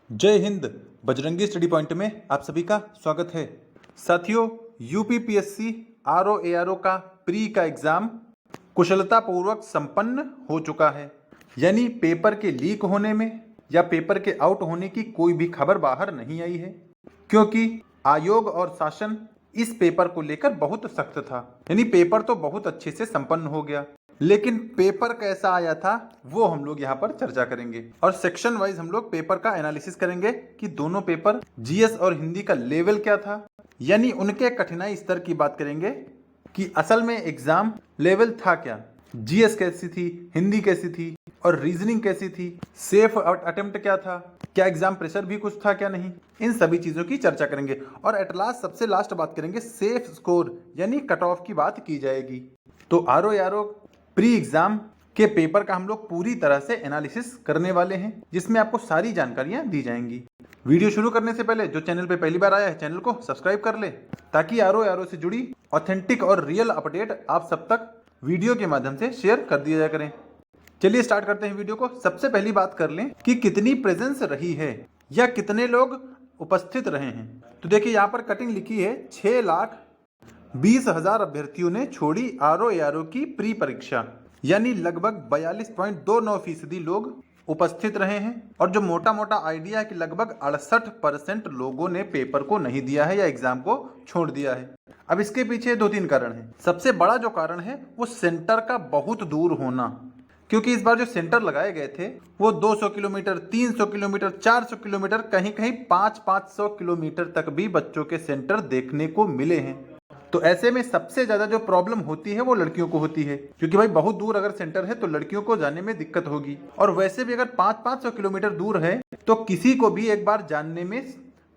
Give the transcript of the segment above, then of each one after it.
जय Hind. Bajrangi study point में आप सभी का स्वागत है। साथियों, यूपीपीएससी आरओ एआरओ का प्री का एग्जाम कुशलतापूर्वक संपन्न हो चुका है। यानी पेपर के लीक होने में या पेपर के आउट होने की कोई भी खबर बाहर नहीं आई है, क्योंकि आयोग और शासन इस पेपर को लेकर बहुत सख्त था। यानी पेपर तो बहुत अच्छे से संपन्न हो गया, लेकिन पेपर कैसा आया था वो हम लोग यहाँ पर चर्चा करेंगे और सेक्शन वाइज हम लोग पेपर का एनालिसिस करेंगे कि दोनों पेपर जीएस और हिंदी का लेवल क्या था, यानी उनके कठिनाई स्तर की बात करेंगे कि असल में एग्जाम लेवल था क्या, जीएस कैसी थी, हिंदी कैसी थी और रीजनिंग कैसी थी, सेफ अटेम्प्ट क्या था, क्या एग्जाम प्रेशर भी कुछ था क्या नहीं, इन सभी चीजों की चर्चा करेंगे। और एट लास्ट सबसे लास्ट बात करेंगे सेफ स्कोर यानी कट ऑफ की बात की जाएगी। तो आरओ प्री एग्जाम के पेपर का हम लोग पूरी तरह से एनालिसिस करने वाले हैं, जिसमें आपको सारी जानकारियां दी जाएंगी। वीडियो शुरू करने से पहले जो चैनल पे पहली बार आया है चैनल को सब्सक्राइब कर ले, ताकि आरओ से जुड़ी ऑथेंटिक और रियल अपडेट आप सब तक वीडियो के माध्यम से शेयर कर दिया जाया करें। चलिए स्टार्ट करते हैं वीडियो को। सबसे पहली बात कर लें कि कितनी प्रेजेंस रही है या कितने लोग उपस्थित रहे हैं। तो देखिए यहाँ पर कटिंग लिखी है 6,20,000 अभ्यर्थियों ने छोड़ी आरओ की प्री परीक्षा, यानी लगभग 42.29% लोग उपस्थित रहे हैं। और जो मोटा मोटा आइडिया है कि लगभग 68% लोगों ने पेपर को नहीं दिया है या एग्जाम को छोड़ दिया है। अब इसके पीछे 2-3 कारण हैं। सबसे बड़ा जो कारण है वो सेंटर का बहुत दूर होना, क्योंकि इस बार जो सेंटर लगाए गए थे वो 200 किलोमीटर, 300 किलोमीटर, 400 किलोमीटर, कहीं कहीं 500 किलोमीटर तक भी बच्चों के सेंटर देखने को मिले हैं। तो ऐसे में सबसे ज्यादा जो प्रॉब्लम होती है वो लड़कियों को होती है, क्योंकि भाई बहुत दूर अगर सेंटर है तो लड़कियों को जाने में दिक्कत होगी। और वैसे भी अगर 500 किलोमीटर दूर है तो किसी को भी एक बार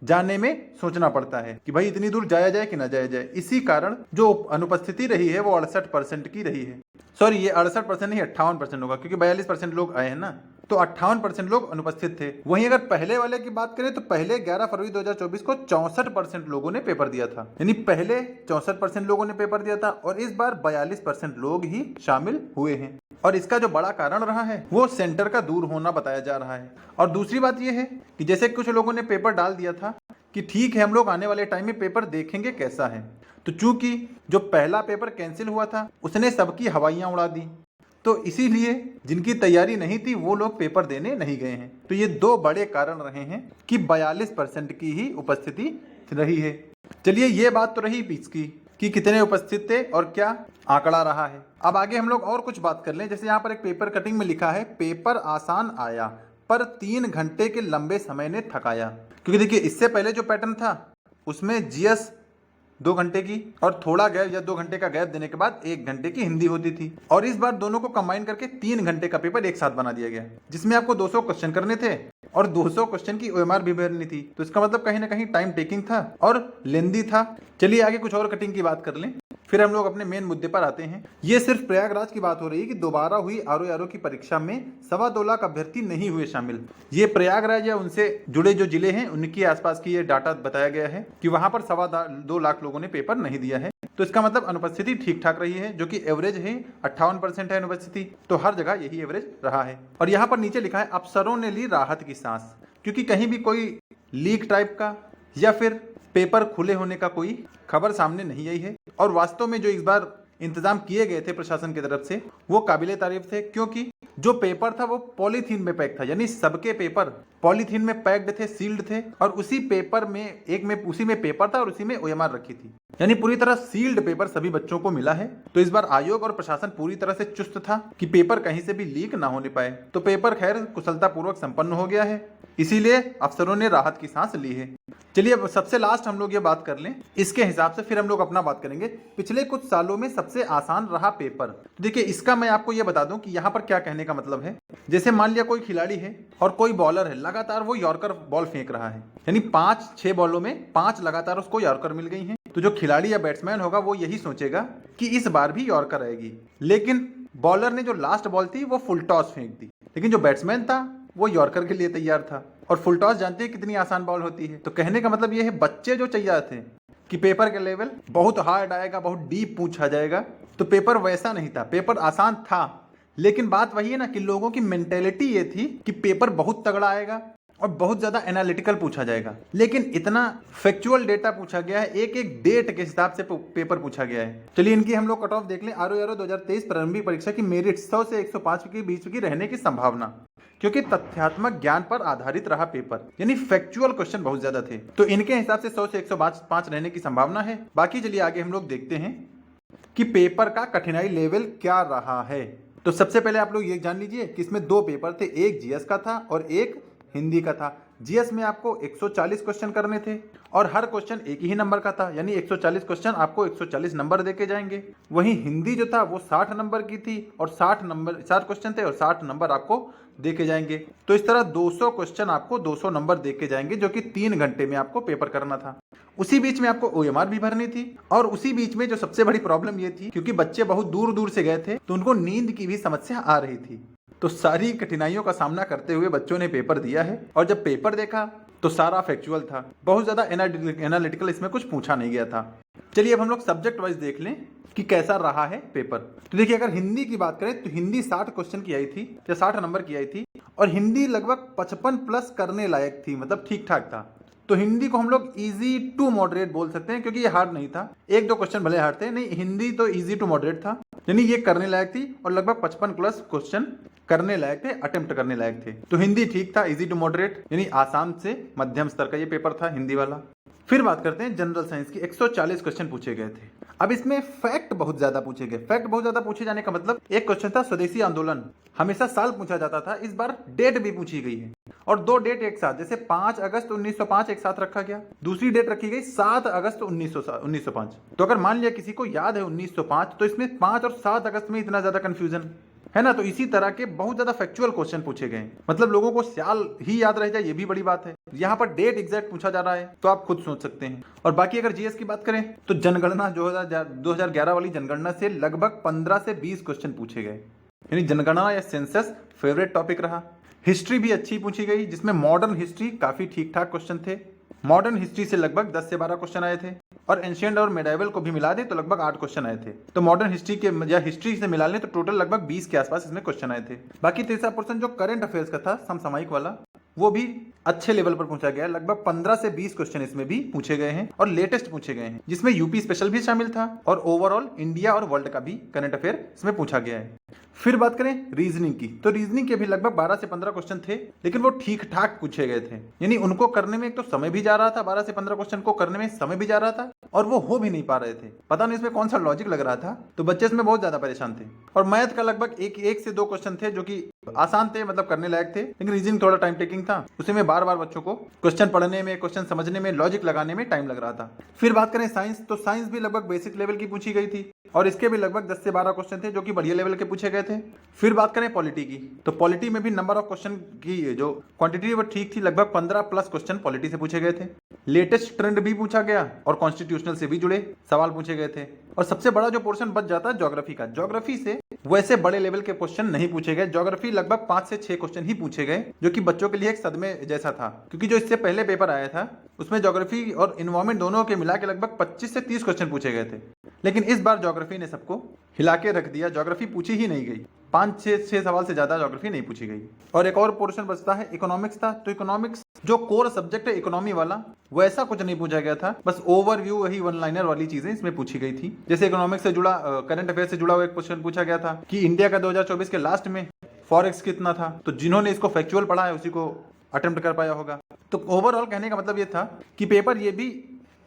जाने में सोचना पड़ता है कि भाई इतनी दूर जाया जाए कि ना जाया जाए। इसी कारण जो अनुपस्थिति रही है वो 68% की रही है। सॉरी, ये 68% नहीं 58% होगा, क्योंकि 42% लोग आए हैं ना, तो 58% लोग अनुपस्थित थे। वहीं अगर पहले वाले की बात करें तो पहले 11 फरवरी 2024 को 64% लोगों ने पेपर दिया था। यानी पहले 64% लोगों ने पेपर दिया था और इस बार 42% लोग ही शामिल हुए हैं। और इसका जो बड़ा कारण रहा है वो सेंटर का दूर होना बताया जा रहा है। और दूसरी बात यह है कि जैसे कुछ लोगों ने पेपर डाल दिया था कि ठीक है हम लोग आने वाले टाइम में पेपर देखेंगे कैसा है, तो चूंकि जो पहला पेपर कैंसिल हुआ था उसने सबकी हवाइयां उड़ा दी, तो इसीलिए जिनकी तैयारी नहीं थी वो लोग पेपर देने नहीं गए हैं। तो ये 2 बड़े कारण रहे हैं कि 42% की ही उपस्थिति रही है। चलिए, ये बात तो रही पीस की कि कितने उपस्थित थे और क्या आंकड़ा रहा है। अब आगे हम लोग और कुछ बात कर लें। जैसे यहाँ पर एक पेपर कटिंग में लिखा है पेपर आसान आया पर 3 घंटे के लंबे समय ने थकाया। क्योंकि देखिए इससे पहले जो पैटर्न था उसमें जीएस 2 घंटे की और थोड़ा गैप या 2 घंटे का गैप देने के बाद 1 घंटे की हिंदी होती थी, और इस बार दोनों को कंबाइन करके 3 घंटे का पेपर एक साथ बना दिया गया, जिसमें आपको 200 क्वेश्चन करने थे और 200 क्वेश्चन की ओएमआर भी भरनी थी। तो इसका मतलब कहीं ना कहीं टाइम टेकिंग था और लेंदी था। चलिए आगे कुछ और कटिंग की बात कर लें, फिर हम लोग अपने मेन मुद्दे पर आते हैं। ये सिर्फ प्रयागराज की बात हो रही है कि दोबारा हुई आरओ की परीक्षा में 2.25 लाख अभ्यर्थी नहीं हुए शामिल। ये प्रयागराज या उनसे जुड़े जो जिले हैं उनके आसपास की ये डाटा बताया गया है कि वहां पर 2.25 लाख लोगों ने पेपर नहीं दिया है। तो इसका मतलब अनुपस्थिति ठीक ठाक रही है, जो कि एवरेज है 58% है अनुपस्थिति। तो हर जगह यही एवरेज रहा है। और यहाँ पर नीचे लिखा है अफसरों ने ली राहत की सांस, क्योंकि कहीं भी कोई लीक टाइप का या फिर पेपर खुले होने का कोई खबर सामने नहीं आई है। और वास्तव में जो इस बार इंतजाम किए गए थे प्रशासन की तरफ से वो काबिले तारीफ थे, क्योंकि जो पेपर था वो पॉलीथीन में पैक था, यानी सबके पेपर पॉलीथीन में पैक्ड थे, सील्ड थे, और उसी पेपर में उसी में पेपर था और उसी में ओएमआर रखी थी, यानी पूरी तरह सील्ड पेपर सभी बच्चों को मिला है। तो इस बार आयोग और प्रशासन पूरी तरह से चुस्त था कि पेपर कहीं से भी लीक ना होने पाए। तो पेपर खैर कुशलतापूर्वक संपन्न हो गया है, इसीलिए अफसरों ने राहत की सांस ली है। चलिए अब सबसे लास्ट हम लोग ये बात कर लें, इसके हिसाब से फिर हम लोग अपना बात करेंगे पिछले कुछ सालों में सबसे आसान रहा पेपर। तो देखिए इसका मैं आपको ये बता दूं कि यहाँ पर क्या कहने का मतलब है। जैसे मान लिया कोई खिलाड़ी है और कोई बॉलर है, लगातार वो यॉर्कर बॉल फेंक रहा है, यानी 5-6 बॉलों में 5 लगातार उसको यॉर्कर मिल गई हैं। तो जो खिलाड़ी या बैट्समैन होगा वो यही सोचेगा कि इस बार भी यॉर्कर आएगी, लेकिन बॉलर ने जो लास्ट बॉल थी वो फुल टॉस फेंक दी, लेकिन जो बैट्समैन था वो यॉर्कर के लिए तैयार था। और फुल टॉस जानते हैं कितनी आसान बॉल होती है। तो कहने का मतलब ये है बच्चे जो चाहिए थे कि पेपर का लेवल बहुत हार्ड आएगा, बहुत डीप पूछा जाएगा, तो पेपर वैसा नहीं था। पेपर आसान था, लेकिन बात वही है ना कि लोगों की मेंटेलिटी ये थी कि पेपर बहुत तगड़ा आएगा, और बहुत ज्यादा एनालिटिकल पूछा जाएगा। लेकिन इतना फैक्चुअल डेटा पूछा गया है, एक एक डेट के हिसाब से पेपर पूछा गया है। चलिए इनकी हम लोग कट ऑफ देख लें। आरओ 2023 प्रारंभिक परीक्षा की मेरिट 100 से 105 के बीच की रहने की संभावना, क्योंकि तथ्यात्मक ज्ञान पर आधारित रहा पेपर, यानी फैक्चुअल क्वेश्चन बहुत ज्यादा थे, तो इनके हिसाब से 100 से 105 रहने की संभावना है। बाकी चलिए आगे हम लोग देखते हैं कि पेपर का कठिनाई लेवल क्या रहा है। तो सबसे पहले आप लोग ये जान लीजिए कि इसमें दो पेपर थे, एक जीएस का था और एक हिंदी का था। जीएस में आपको 140 क्वेश्चन करने थे और हर क्वेश्चन एक ही नंबर का था, यानी 140 क्वेश्चन आपको 140 नंबर देके जाएंगे। वहीं हिंदी जो था वो 60 नंबर की थी और 60 क्वेश्चन थे और 60 नंबर आपको देके जाएंगे। तो इस तरह 200 क्वेश्चन आपको 200 नंबर देके जाएंगे, जो कि 3 घंटे में आपको पेपर करना था। उसी बीच में आपको ओएमआर भी भरनी थी और उसी बीच में जो सबसे बड़ी प्रॉब्लम ये थी, क्योंकि बच्चे बहुत दूर दूर से गए थे तो उनको नींद की भी समस्या आ रही थी। तो सारी कठिनाइयों का सामना करते हुए बच्चों ने पेपर दिया है और जब पेपर देखा तो सारा फैक्चुअल था, बहुत ज्यादा एनालिटिकल इसमें कुछ पूछा नहीं गया था। चलिए अब हम लोग सब्जेक्ट वाइज देख लें कि कैसा रहा है पेपर। तो देखिए अगर हिंदी की बात करें तो हिंदी 60 क्वेश्चन की आई थी या 60 नंबर की आई थी और हिंदी लगभग 55 प्लस करने लायक थी, मतलब ठीक ठाक था। तो हिंदी को हम लोग इजी टू मॉडरेट बोल सकते हैं, क्योंकि ये हार्ड नहीं था। एक दो क्वेश्चन भले हार्ड थे, नहीं हिंदी तो इजी टू मॉडरेट था, यानी ये करने लायक थी और लगभग 55 प्लस क्वेश्चन करने लायक थे, अटेम्प्ट करने लायक थे। तो हिंदी ठीक था, इजी टू मॉडरेट, यानी आसान से मध्यम स्तर का ये पेपर था हिंदी वाला। फिर बात करते हैं जनरल साइंस की। 140 क्वेश्चन पूछे गए थे। अब इसमें फैक्ट बहुत ज्यादा पूछे गए। फैक्ट बहुत ज्यादा पूछे जाने का मतलब, एक क्वेश्चन था स्वदेशी आंदोलन, हमेशा साल पूछा जाता था, इस बार डेट भी पूछी गई है और दो डेट एक साथ, जैसे 5 अगस्त 1905 एक साथ रखा गया, दूसरी डेट रखी गई 7 अगस्त 1905। तो अगर मान लिया किसी को याद है 1905, तो इसमें 5 और 7 अगस्त में इतना ज्यादा कंफ्यूजन है ना। तो इसी तरह के बहुत ज्यादा फैक्चुअल क्वेश्चन पूछे गए, मतलब लोगों को साल ही याद रह जाए ये भी बड़ी बात है। यहाँ पर डेट एग्जैक्ट पूछा जा रहा है, तो आप खुद सोच सकते हैं। और बाकी अगर जीएस की बात करें तो जनगणना 2011 वाली जनगणना से लगभग 15 से 20 क्वेश्चन पूछे गए, यानी जनगणना या सेंसस फेवरेट टॉपिक रहा। हिस्ट्री भी अच्छी पूछी गई, जिसमें मॉडर्न हिस्ट्री काफी ठीक ठाक क्वेश्चन थे। मॉडर्न हिस्ट्री से लगभग 10 से 12 क्वेश्चन आए थे और एंशिएंट और मेडाइवल को भी मिला दे तो लगभग 8 क्वेश्चन आए थे। तो मॉडर्न हिस्ट्री के या हिस्ट्री से मिला लें तो टोटल लगभग 20 के आसपास इसमें क्वेश्चन आए थे। बाकी तीसरा पोर्शन जो करंट अफेयर्स का था, समसामयिक वाला, वो भी अच्छे लेवल पर पूछा गया है। लगभग 15 से 20 क्वेश्चन इसमें भी पूछे गए हैं और लेटेस्ट पूछे गए हैं, जिसमें यूपी स्पेशल भी शामिल था और ओवरऑल इंडिया और वर्ल्ड का भी करंट अफेयर इसमें पूछा गया है। फिर बात करें रीजनिंग की, तो रीजनिंग के भी लगभग 12 से 15 क्वेश्चन थे, लेकिन वो ठीक ठाक पूछे गए थे, यानी उनको करने में एक तो समय भी जा रहा था, 12 से 15 क्वेश्चन को करने में समय भी जा रहा था और वो हो भी नहीं पा रहे थे। पता नहीं इसमें कौन सा लॉजिक लग रहा था, तो बच्चे इसमें बहुत ज्यादा परेशान थे। और मैथ का लगभग एक से 2 क्वेश्चन थे जो कि आसान थे, मतलब करने लायक थे, लेकिन रीजनिंग थोड़ा टाइम टेकिंग था, उसी में बार बार बच्चों को क्वेश्चन पढ़ने में, क्वेश्चन समझने में, लॉजिक लगाने में टाइम लग रहा था। फिर बात करें साइंस, तो साइंस भी लगभग बेसिक लेवल की पूछी गई थी और इसके भी लगभग 10 से 12 क्वेश्चन थे जो कि बढ़िया लेवल के पूछे गए थे। फिर बात करें पॉलिटी की, तो पॉलिटी में भी नंबर ऑफ क्वेश्चन की जो क्वांटिटी वो ठीक थी, लगभग 15 प्लस क्वेश्चन पॉलिटी से पूछे गए थे। लेटेस्ट ट्रेंड भी पूछा गया और कॉन्स्टिट्यूशनल से भी जुड़े सवाल पूछे गए थे। और सबसे बड़ा जो पोर्शन बच जाता है ज्योग्राफी का, ज्योग्राफी से वैसे बड़े लेवल के क्वेश्चन नहीं पूछे गए। ज्योग्राफी लगभग 5 से 6 क्वेश्चन ही पूछे गए, जो कि बच्चों के लिए एक सदमे जैसा था, क्योंकि जो इससे पहले पेपर आया था उसमें ज्योग्राफी और इन्वायरमेंट दोनों के मिला के लगभग 25 से 30 क्वेश्चन पूछे गए थे, लेकिन इस बार ज्योग्राफी ने सबको हिला के रख दिया। ज्योग्राफी पूछी ही नहीं गई, 5-6 सवाल से ज्यादा ज्योग्राफी नहीं पूछी गई। और एक और पोर्शन बचता है इकोनॉमिक्स था, तो इकोनॉमिक्स जो कोर सब्जेक्ट है इकोनॉमी वाला, वैसा कुछ नहीं पूछा गया था, बस ओवरव्यू वही वन लाइनर वाली चीजें इसमें पूछी गई थी। जैसे इकोनॉमिक्स से जुड़ा, करंट अफेयर से जुड़ा हुआ एक क्वेश्चन पूछा गया था कि इंडिया का 2024 के लास्ट में फॉरेक्स कितना था, तो जिन्होंने इसको फैक्चुअल पढ़ा है उसी को अटेम्प्ट कर पाया होगा। तो ओवरऑल कहने का मतलब ये था कि पेपर ये भी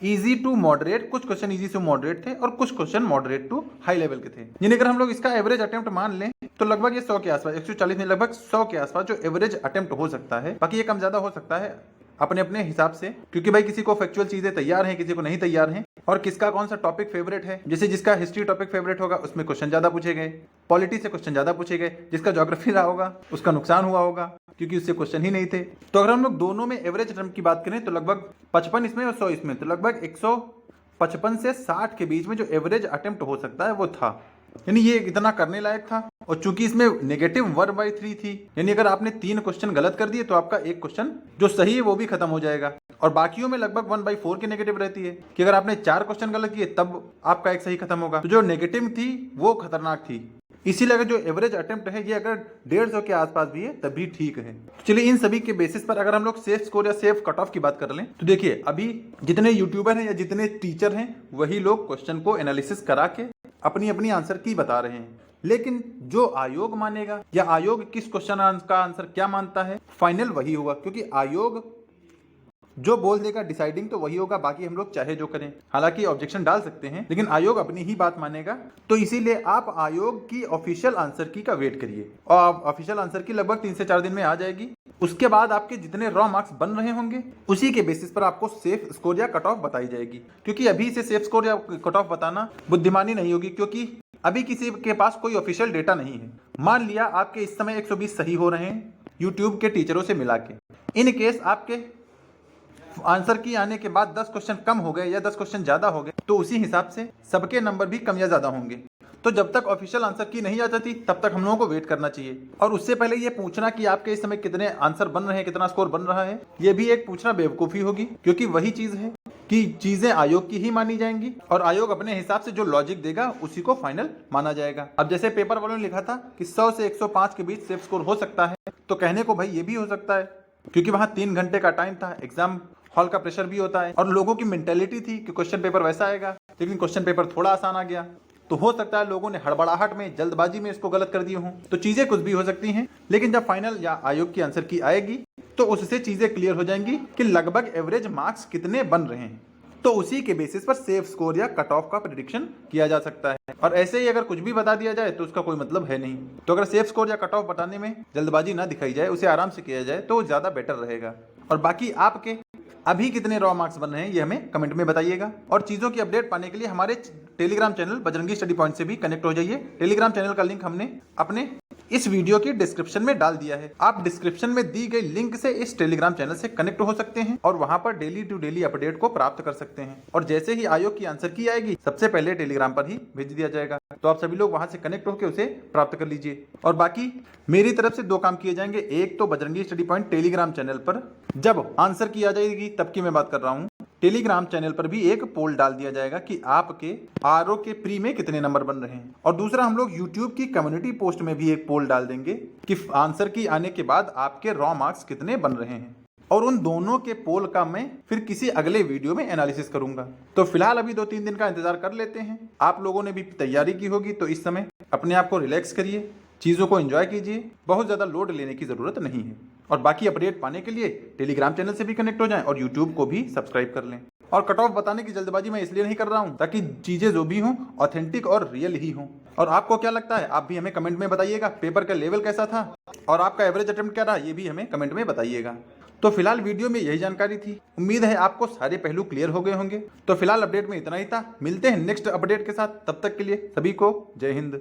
इजी टू मॉडरेट, कुछ क्वेश्चन इजी टू मॉडरेट थे और कुछ question moderate to high level के थे। यानी अगर हम लोग इसका एवरेज अटेम्प्ट मान लें तो लगभग ये 100 के आसपास, 140 में लगभग 100 के आसपास जो एवरेज अटेम्प्ट हो सकता है। बाकी ये कम ज्यादा हो सकता है अपने अपने हिसाब से, क्योंकि भाई किसी को फैक्चुअल चीजें तैयार हैं, किसी को नहीं तैयार हैं, और किसका कौन सा टॉपिक फेवरेट है। जैसे जिसका हिस्ट्री टॉपिक फेवरेट होगा उसमें क्वेश्चन ज्यादा पूछे गए, पॉलिटी से क्वेश्चन ज्यादा पूछे गए, जिसका ज्योग्राफी रहा होगा उसका नुकसान हुआ होगा क्योंकि उससे क्वेश्चन ही नहीं थे। तो अगर हम लोग दोनों में एवरेज अटेम्प्ट की बात करें तो लगभग 55 इसमें और 100 इसमें, तो लगभग 155 से 60 के बीच में जो एवरेज अटेम्प्ट हो सकता है वो था, यानी ये इतना करने लायक था। और चूंकि इसमें नेगेटिव 1/3 थी, यानी अगर आपने 3 क्वेश्चन गलत कर दिए तो आपका एक क्वेश्चन जो सही है वो भी खत्म हो जाएगा। और बाकियों में लगभग 1/4 की नेगेटिव रहती है कि अगर आपने 4 क्वेश्चन गलत किए तब आपका एक सही खत्म होगा। तो जो नेगेटिव थी वो खतरनाक थी, इसीलिए अगर जो एवरेज अटेम्प्ट है ये अगर 150 के आसपास भी है तब भी ठीक है। तो चलिए इन सभी के बेसिस पर अगर हम लोग सेफ स्कोर या सेफ कट ऑफ की बात कर लें तो देखिए अभी जितने यूट्यूबर हैं या जितने टीचर हैं वही लोग क्वेश्चन को एनालिसिस करा के अपनी अपनी आंसर की बता रहे हैं, लेकिन जो आयोग मानेगा या आयोग किस क्वेश्चन का आंसर क्या मानता है फाइनल वही होगा, क्योंकि आयोग जो बोल देगा डिसाइडिंग तो वही होगा, बाकी हम लोग चाहे जो करें। हालांकि ऑब्जेक्शन डाल सकते हैं लेकिन आयोग अपनी ही बात मानेगा। तो इसीलिए आप आयोग की ऑफिशियल आंसर की का वेट करिए और ऑफिशियल आंसर की लगभग 3 से 4 दिन में आ जाएगी। उसके बाद आपके जितने रॉ मार्क्स बन रहे होंगे उसी के बेसिस पर आपको सेफ स्कोर या कट ऑफ बताई जाएगी, क्योंकि अभी से सेफ स्कोर या कट ऑफ बताना बुद्धिमानी नहीं होगी, क्योंकि अभी किसी के पास कोई ऑफिशियल डेटा नहीं है। मान लिया आपके इस समय 120 सही हो रहे हैं यूट्यूब के टीचरों से मिला के, इन केस आपके आंसर की आने के बाद 10 क्वेश्चन कम हो गए या 10 क्वेश्चन ज्यादा हो गए तो उसी हिसाब से सबके नंबर भी कम या ज्यादा होंगे। तो जब तक ऑफिशियल आंसर की नहीं आ जाती तब तक हम लोगों को वेट करना चाहिए, और उससे पहले ये पूछना कि आपके इस समय कितने आंसर बन रहे हैं, कितना स्कोर बन रहा है, ये भी एक पूछना बेवकूफ़ी होगी, क्योंकि वही चीज़ है कि चीजें आयोग की ही मानी जाएंगी और आयोग अपने हिसाब से जो लॉजिक देगा उसी को फाइनल माना जाएगा। अब जैसे पेपर वालों ने लिखा था कि 100 से 105 के बीच सेफ स्कोर हो सकता है, तो कहने को भाई ये भी हो सकता है, क्योंकि वहां 3 घंटे का टाइम था, एग्जाम हॉल का प्रेशर भी होता है और लोगों की मेंटेलिटी थी कि क्वेश्चन पेपर वैसा आएगा, लेकिन क्वेश्चन पेपर थोड़ा आसान आ गया। तो हो सकता है लोगों ने हड़बड़ाहट में, जल्दबाजी में इसको गलत कर दिए हों, तो चीजें कुछ भी हो सकती हैं। लेकिन जब फाइनल या आयोग की आंसर की आएगी तो उससे चीजें क्लियर हो जाएंगी कि लगभग एवरेज मार्क्स कितने बन रहे हैं, तो उसी के बेसिस पर सेफ स्कोर या कट ऑफ का प्रेडिक्शन किया जा सकता है। और ऐसे ही अगर कुछ भी बता दिया जाए तो उसका कोई मतलब है नहीं। तो अगर सेफ स्कोर या कट ऑफ बताने में जल्दबाजी ना दिखाई जाए, उसे आराम से किया जाए तो ज्यादा बेटर रहेगा। और बाकी आपके अभी कितने रॉ मार्क्स बन रहे हैं ये हमें कमेंट में बताइएगा। और चीज़ों की अपडेट पाने के लिए हमारे Telegram channel Bajrangi study point से भी कनेक्ट हो जाइए। टेलीग्राम चैनल का लिंक हमने अपने इस वीडियो की डिस्क्रिप्शन में डाल दिया है। आप डिस्क्रिप्शन में दी गई लिंक से इस टेलीग्राम चैनल से कनेक्ट हो सकते हैं और वहां पर डेली टू डेली अपडेट को प्राप्त कर सकते हैं। और जैसे ही आयोग की आंसर की आएगी सबसे पहले टेलीग्राम पर ही भेज दिया जाएगा, तो आप सभी लोग वहां से कनेक्ट होकर उसे प्राप्त कर लीजिए। और बाकी मेरी तरफ से 2 काम किए जाएंगे। एक तो Bajrangi study point Telegram channel पर जब आंसर की आ जाएगी तब की मैं बात कर रहा हूँ, टेलीग्राम चैनल पर भी एक पोल डाल दिया जाएगा कि आपके आरओ के प्री में कितने नंबर बन रहे हैं। और दूसरा हम लोग यूट्यूब की कम्युनिटी पोस्ट में भी एक पोल डाल देंगे कि आंसर की आने के बाद आपके रॉ मार्क्स कितने बन रहे हैं। और उन दोनों के पोल का मैं फिर किसी अगले वीडियो में एनालिसिस करूंगा। तो फिलहाल अभी 2-3 दिन का इंतजार कर लेते हैं। आप लोगों ने भी तैयारी की होगी तो इस समय अपने आप को रिलैक्स करिए, चीज़ों को एंजॉय कीजिए, बहुत ज़्यादा लोड लेने की ज़रूरत नहीं है। और बाकी अपडेट पाने के लिए टेलीग्राम चैनल से भी कनेक्ट हो जाएं और यूट्यूब को भी सब्सक्राइब कर लें। और कट ऑफ बताने की जल्दबाजी मैं इसलिए नहीं कर रहा हूं ताकि चीज़ें जो भी हों ऑथेंटिक और रियल ही हों। और आपको क्या लगता है आप भी हमें कमेंट में बताइएगा, पेपर का लेवल कैसा था और आपका एवरेज अटेम्प्ट क्या रहा, ये भी हमें कमेंट में बताइएगा। तो फिलहाल वीडियो में यही जानकारी थी। उम्मीद है आपको सारे पहलू क्लियर हो गए होंगे। तो फिलहाल अपडेट में इतना ही था। मिलते हैं नेक्स्ट अपडेट के साथ, तब तक के लिए सभी को जय हिंद।